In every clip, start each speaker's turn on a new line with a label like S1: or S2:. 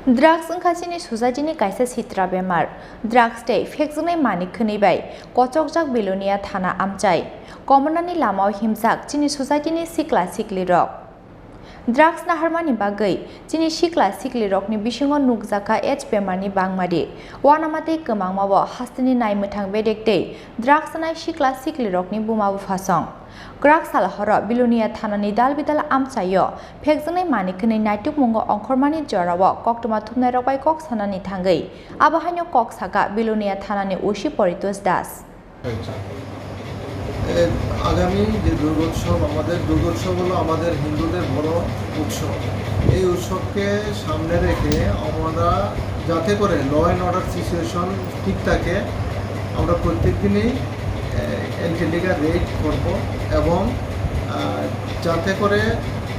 S1: Drugs wngkhachini society kaisa sitra bemar. Drugs tei phekjaknai manik khwneibai kochokjak Belonia thana Amchaio. Komonani lamao himjak chini society ni sikla sikli rok. Drugs naharmani bagui chini sikla sikli rokni bisingo nugjaka AIDS bemarni bangmari. Wanamate kwmangmao hastini naimwthang bedek tei drugs nai sikla sikli rokni bumabo phasong. Khorang salhoro Belonia Thanani Dalbidal Amchaio Phekjaknai manik khwnei Naitukmungo wngkhormani jorao koktoma thumnai rok bai kok sanani thangui. Abahaino kok saka Belonia Thanani osi Poritos Das.
S2: আগামী যে দুর্গোৎসব আমাদের দুর্গোৎসব হলো আমাদের হিন্দুদের বড় উৎসব। এই উৎসবকে সামনে রেখে আমরা যাতে করে ল অ্যান্ড অর্ডার সিচুয়েশন ঠিক থাকে আমরা প্রত্যেক দিনই এন্টিলিগা রেড করব এবং যাতে করে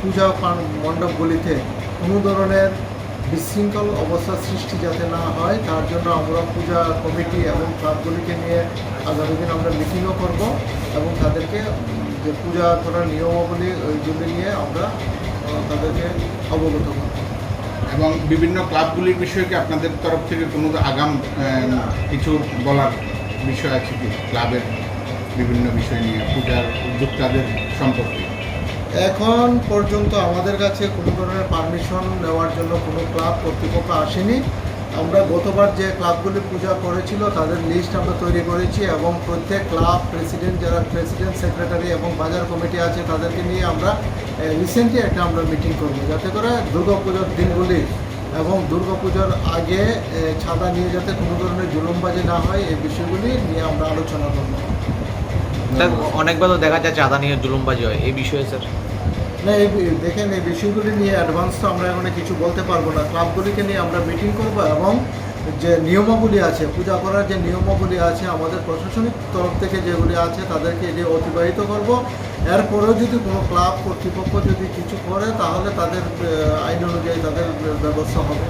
S2: পূজা মণ্ডপগুলিতে কোনো ধরনের বিশৃঙ্খল অবস্থা সৃষ্টি যাতে না হয় তার জন্য আমরা পূজা কমিটি এবং ক্লাবগুলিকে নিয়ে আগামী দিন আমরা মিটিংও করব এবং তাদেরকে যে পূজা করার নিয়মাবলী ওইগুলি নিয়ে আমরা তাদেরকে অবগত করব
S3: এবং বিভিন্ন ক্লাবগুলির বিষয়ে কি আপনাদের তরফ থেকে কোনো আগাম কিছু বলার বিষয় আছে কি ক্লাবের বিভিন্ন বিষয় নিয়ে পূজার উদ্যোক্তাদের সম্পর্কে?
S2: এখন পর্যন্ত আমাদের কাছে কোনো ধরনের পারমিশন নেওয়ার জন্য কোনো ক্লাব কর্তৃপক্ষ আসেনি। আমরা গতবার যে ক্লাবগুলি পূজা করেছিল তাদের লিস্ট আমরা তৈরি করেছি এবং প্রত্যেক ক্লাব প্রেসিডেন্ট যারা প্রেসিডেন্ট সেক্রেটারি এবং বাজার কমিটি আছে তাদেরকে নিয়ে আমরা রিসেন্টলি একটা আমরা মিটিং করব যাতে করে দুর্গাপূজার দিনগুলি এবং দুর্গাপূজার আগে ছাদা নিয়ে যাতে কোনো ধরনের জুলুমবাজি না হয় এই বিষয়গুলি নিয়ে আমরা আলোচনা করব।
S4: অনেকবার তো দেখা যায় চাঁদা নিয়ে জুলুমবাজি হয়, এই বিষয়ে স্যার?
S2: না, এই দেখেন এই বিষয়গুলি নিয়ে অ্যাডভান্স তো আমরা এখন কিছু বলতে পারবো না। ক্লাবগুলিকে নিয়ে আমরা মিটিং করব এবং যে নিয়মাবলী আছে পূজা করার যে নিয়মাবলী আছে আমাদের প্রশাসনিক তরফ থেকে যেগুলি আছে তাদেরকে এটি অতিবাহিত করব। এরপরেও যদি কোনো ক্লাব কর্তৃপক্ষ যদি কিছু করে তাহলে তাদের আইন অনুযায়ী তাদের ব্যবস্থা হবে।